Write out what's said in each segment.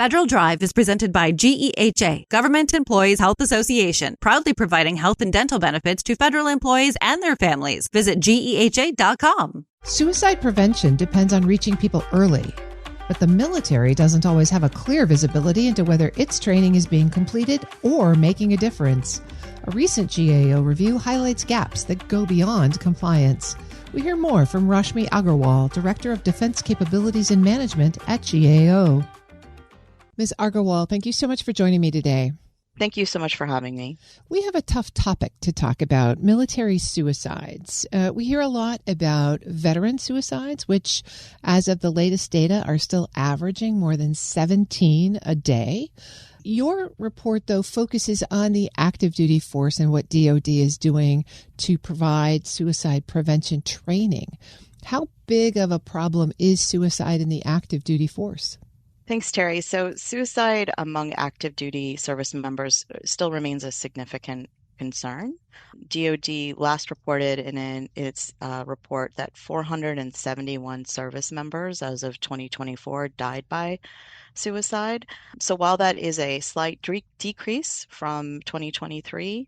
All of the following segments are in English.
Federal Drive is presented by GEHA, Government Employees Health Association, proudly providing health and dental benefits to federal employees and their families. Visit GEHA.com. Suicide prevention depends on reaching people early, but the military doesn't always have a clear visibility into whether its training is being completed or making a difference. A recent GAO review highlights gaps that go beyond compliance. We hear more from Rashmi Agarwal, Director of Defense Capabilities and Management at GAO. Ms. Agarwal, thank you so much for joining me today. Thank you so much for having me. We have a tough topic to talk about, military suicides. We hear a lot about veteran suicides, which, as of the latest data, are still averaging more than 17 a day. Your report, though, focuses on the active duty force and what DoD is doing to provide suicide prevention training. How big of a problem is suicide in the active duty force? Thanks, Terry. So suicide among active duty service members still remains a significant concern. DoD last reported in its report that 471 service members as of 2024 died by suicide. So while that is a slight decrease from 2023,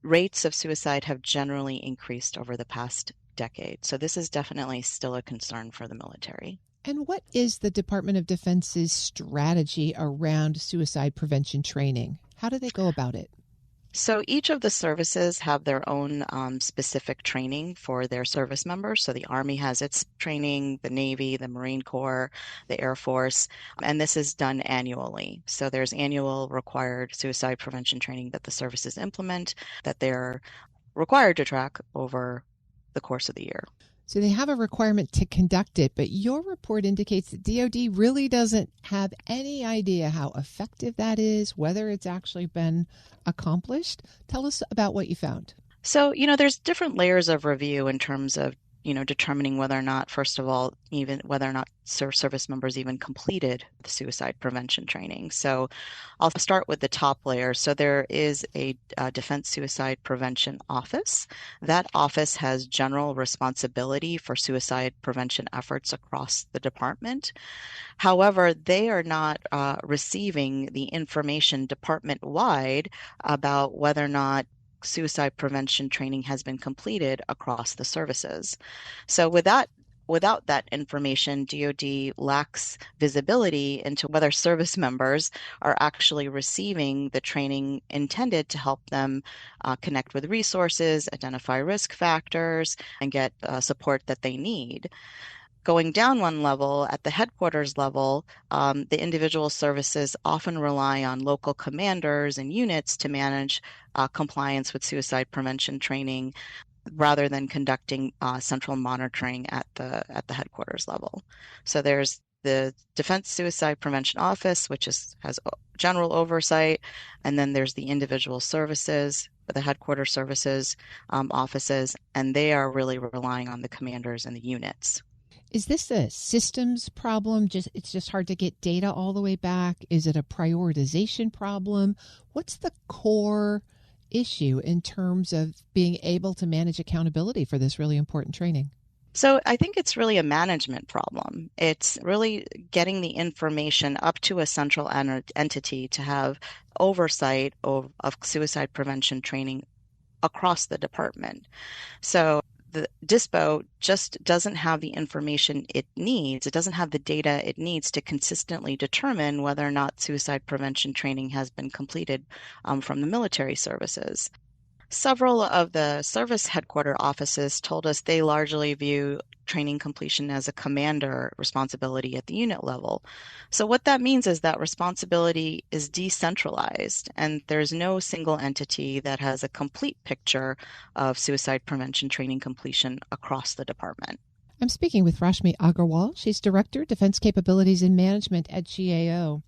rates of suicide have generally increased over the past decade. So this is definitely still a concern for the military. And what is the Department of Defense's strategy around suicide prevention training? How do they go about it? So each of the services have their own specific training for their service members. So the Army has its training, the Navy, the Marine Corps, the Air Force, and this is done annually. So there's annual required suicide prevention training that the services implement that they're required to track over the course of the year. So they have a requirement to conduct it, but your report indicates that DoD really doesn't have any idea how effective that is, whether it's actually been accomplished. Tell us about what you found. So, there's different layers of review in terms of, determining whether or not, first of all, even whether or not service members even completed the suicide prevention training. So I'll start with the top layer. So there is a Defense Suicide Prevention Office. That office has general responsibility for suicide prevention efforts across the department. However, they are not receiving the information department-wide about whether or not suicide prevention training has been completed across the services. So without that information, DoD lacks visibility into whether service members are actually receiving the training intended to help them connect with resources, identify risk factors, and get support that they need. Going down one level, at the headquarters level, the individual services often rely on local commanders and units to manage compliance with suicide prevention training rather than conducting central monitoring at the headquarters level. So there's the Defense Suicide Prevention Office, which has general oversight, and then there's the individual services, the headquarters services offices, and they are really relying on the commanders and the units. Is this a systems problem? It's just hard to get data all the way back? Is it a prioritization problem? What's the core issue in terms of being able to manage accountability for this really important training? So I think it's really a management problem. It's really getting the information up to a central entity to have oversight of suicide prevention training across the department. So the DISPO just doesn't have the information it needs. It doesn't have the data it needs to consistently determine whether or not suicide prevention training has been completed from the military services. Several of the service headquarter offices told us they largely view training completion as a commander responsibility at the unit level. So what that means is that responsibility is decentralized and there's no single entity that has a complete picture of suicide prevention training completion across the department. I'm speaking with Rashmi Agarwal. She's Director, Defense Capabilities and Management at GAO.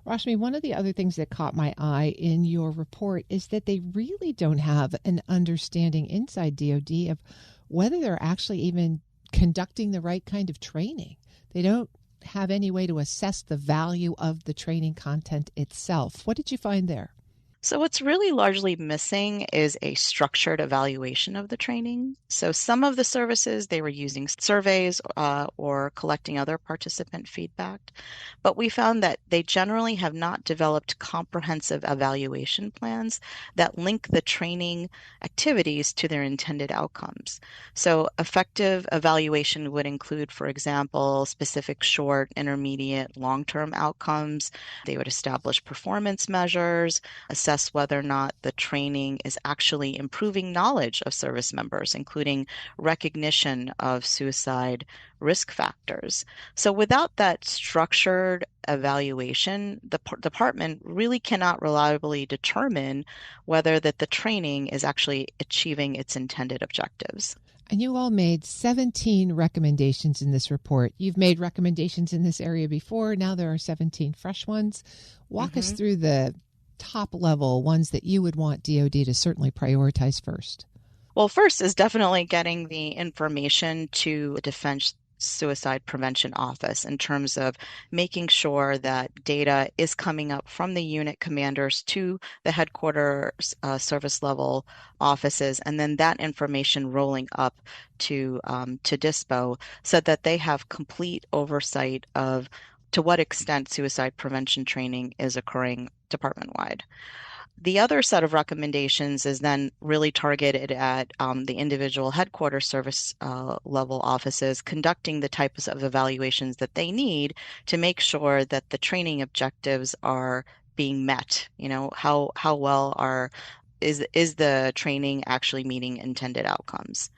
Rashmi, one of the other things that caught my eye in your report is that they really don't have an understanding inside DoD of whether they're actually even conducting the right kind of training. They don't have any way to assess the value of the training content itself. What did you find there? So what's really largely missing is a structured evaluation of the training. So some of the services, they were using surveys or collecting other participant feedback, but we found that they generally have not developed comprehensive evaluation plans that link the training activities to their intended outcomes. So effective evaluation would include, for example, specific short, intermediate, long-term outcomes. They would establish performance measures, assess whether or not the training is actually improving knowledge of service members, including recognition of suicide risk factors. So without that structured evaluation, the department really cannot reliably determine whether that the training is actually achieving its intended objectives. And you all made 17 recommendations in this report. You've made recommendations in this area before. Now there are 17 fresh ones. Walk us through the top level ones that you would want DoD to certainly prioritize first. Well, first is definitely getting the information to the Defense Suicide Prevention Office in terms of making sure that data is coming up from the unit commanders to the headquarters service level offices, and then that information rolling up to DISPO so that they have complete oversight of to what extent suicide prevention training is occurring department-wide. The other set of recommendations is then really targeted at the individual headquarters service level offices conducting the types of evaluations that they need to make sure that the training objectives are being met. You know, how well is the training actually meeting intended outcomes?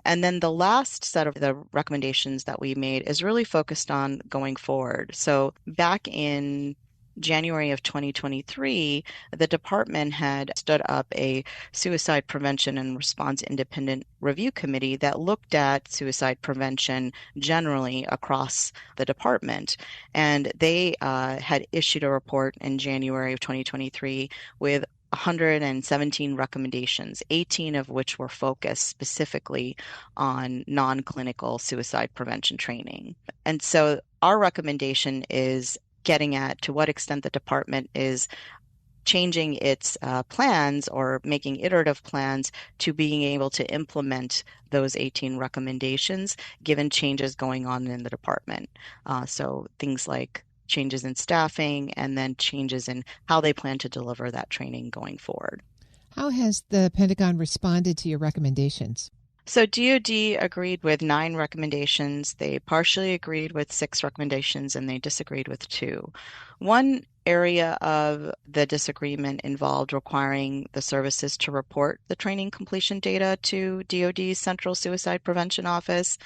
And then the last set of the recommendations that we made is really focused on going forward. So back in January of 2023, the department had stood up a suicide prevention and response independent review committee that looked at suicide prevention generally across the department. And they had issued a report in January of 2023 with 117 recommendations, 18 of which were focused specifically on non-clinical suicide prevention training. And so our recommendation is getting at to what extent the department is changing its plans or making iterative plans to being able to implement those 18 recommendations given changes going on in the department. So things like changes in staffing and then changes in how they plan to deliver that training going forward. How has the Pentagon responded to your recommendations? So DoD agreed with 9 recommendations. They partially agreed with 6 recommendations and they disagreed with 2. One area of the disagreement involved requiring the services to report the training completion data to DoD's Central Suicide Prevention Office.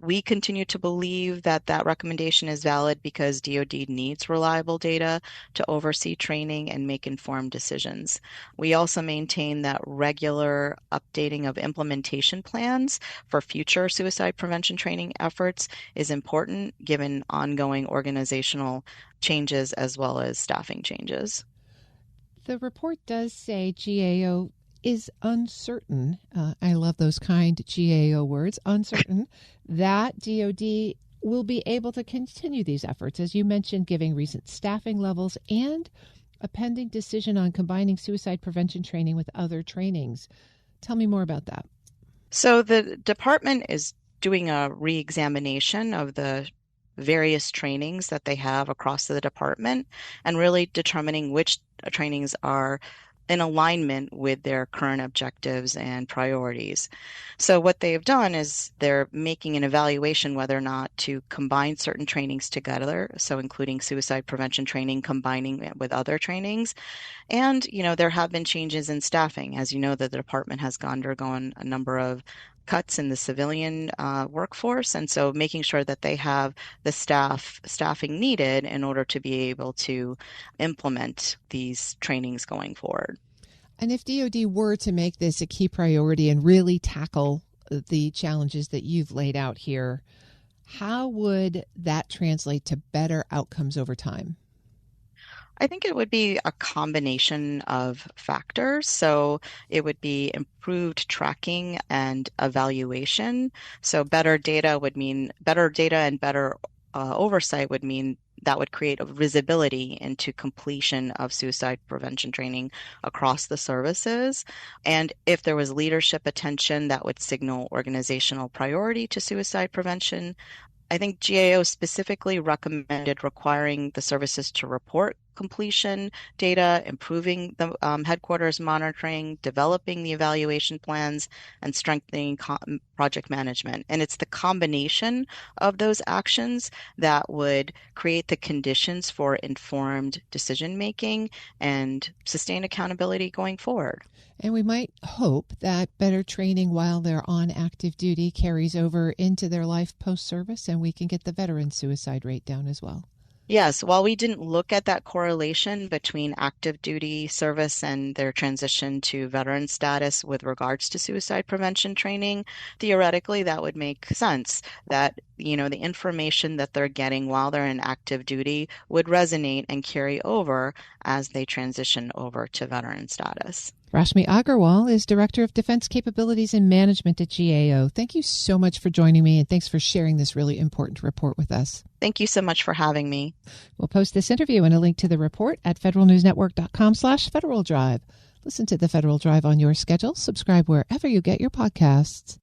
We continue to believe that that recommendation is valid because DoD needs reliable data to oversee training and make informed decisions. We also maintain that regular updating of implementation plans for future suicide prevention training efforts is important given ongoing organizational changes as well as staffing changes. The report does say GAO is uncertain. I love those kind GAO words, uncertain, that DoD will be able to continue these efforts, as you mentioned, giving recent staffing levels and a pending decision on combining suicide prevention training with other trainings. Tell me more about that. So the department is doing a re-examination of the various trainings that they have across the department and really determining which trainings are in alignment with their current objectives and priorities. So what they've done is they're making an evaluation whether or not to combine certain trainings together, so including suicide prevention training, combining it with other trainings. And, you know, there have been changes in staffing. As you know, the department has undergone a number of cuts in the civilian workforce, and so making sure that they have the staffing needed in order to be able to implement these trainings going forward. And if DoD were to make this a key priority and really tackle the challenges that you've laid out here, how would that translate to better outcomes over time? I think it would be a combination of factors. So it would be improved tracking and evaluation. So better data would mean better data and better oversight would mean that would create a visibility into completion of suicide prevention training across the services. And if there was leadership attention, that would signal organizational priority to suicide prevention. I think GAO specifically recommended requiring the services to report completion data, improving the headquarters monitoring, developing the evaluation plans, and strengthening project management. And it's the combination of those actions that would create the conditions for informed decision making and sustained accountability going forward. And we might hope that better training while they're on active duty carries over into their life post-service, and we can get the veteran suicide rate down as well. Yes, while we didn't look at that correlation between active duty service and their transition to veteran status with regards to suicide prevention training, theoretically that would make sense that, the information that they're getting while they're in active duty would resonate and carry over as they transition over to veteran status. Rashmi Agarwal is Director of Defense Capabilities and Management at GAO. Thank you so much for joining me, and thanks for sharing this really important report with us. Thank you so much for having me. We'll post this interview and a link to the report at federalnewsnetwork.com/Federal Drive. Listen to the Federal Drive on your schedule. Subscribe wherever you get your podcasts.